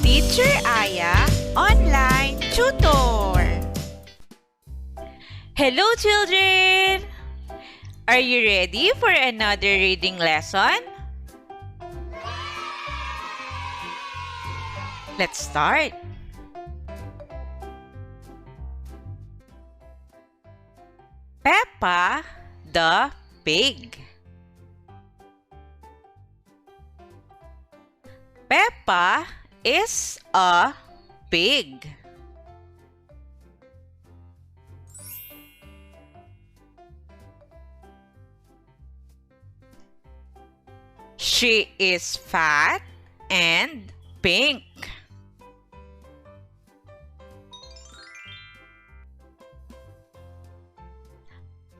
Teacher Aya Online Tutor. Hello children! Are you ready for another reading lesson? Let's start. Peppa the Pig. Peppa is a pig. She is fat and pink.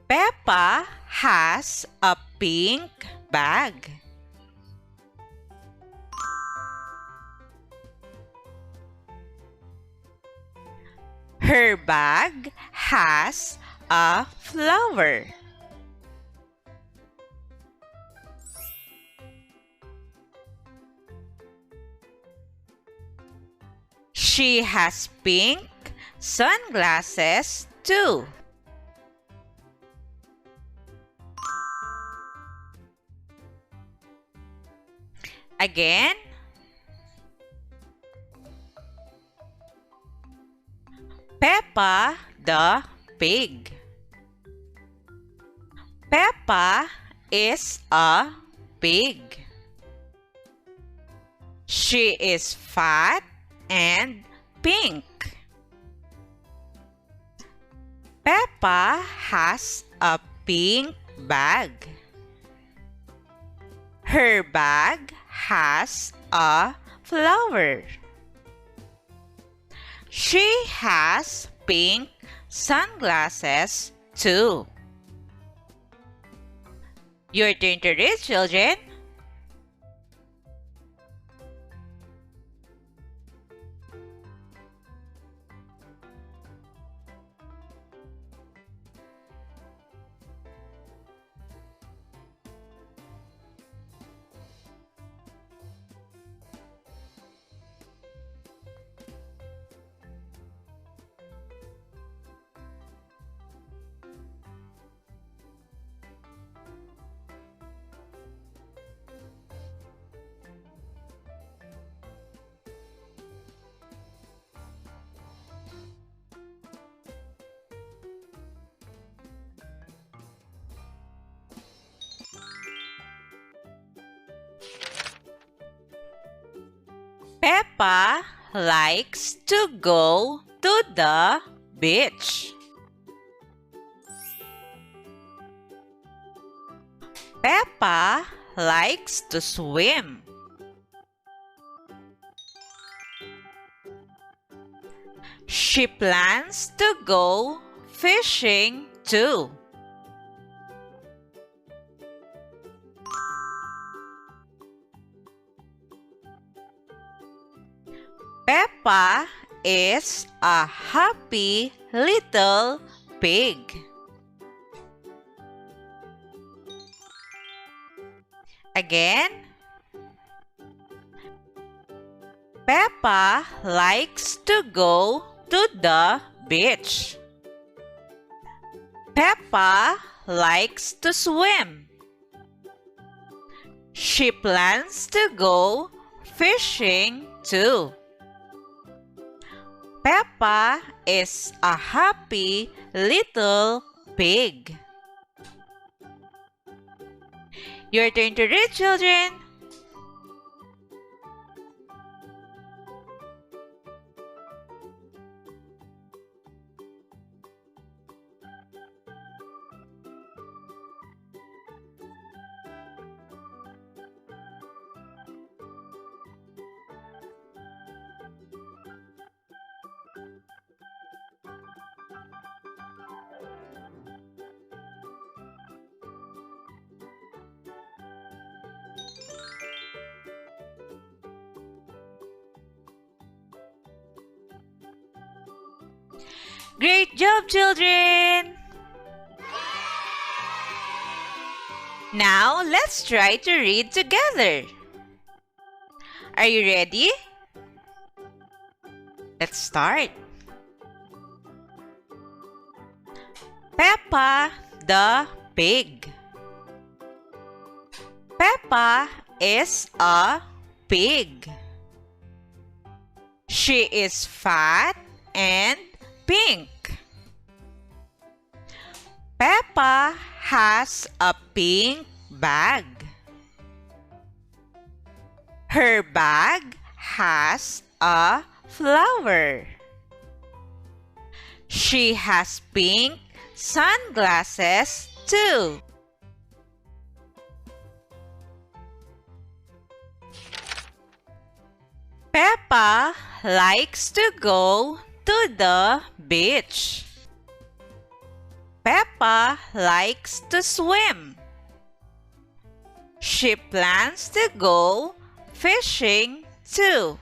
Peppa has a pink bag. Her bag has a flower. She has pink sunglasses too. Again. Peppa the Pig. Peppa is a pig. She is fat and pink. Peppa has a pink bag. Her bag has a flower. She has pink sunglasses too. Your turn to read, children. Peppa likes to go to the beach. Peppa likes to swim. She plans to go fishing too. Peppa is a happy little pig. Again. Peppa likes to go to the beach. Peppa likes to swim. She plans to go fishing too. Peppa is a happy little pig. Your turn to read, children. Great job, children! Now, let's try to read together. Are you ready? Let's start. Peppa the Pig. Peppa is a pig. She is fat and pink. Peppa has a pink bag. Her bag has a flower. She has pink sunglasses too. Peppa likes to go to the beach. Peppa likes to swim. She plans to go fishing too.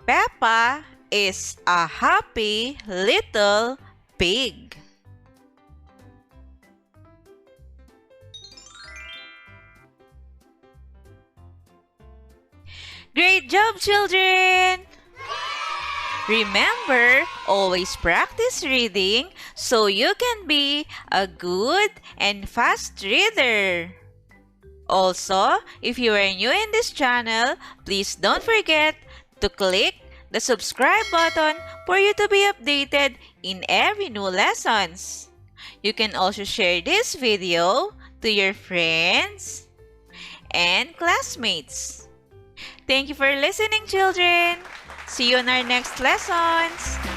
Peppa is a happy little pig. Great job, children! Remember, always practice reading so you can be a good and fast reader. Also, if you are new in this channel, please don't forget to click the subscribe button for you to be updated in every new lessons. You can also share this video to your friends and classmates. Thank you for listening, children. See you in our next lessons.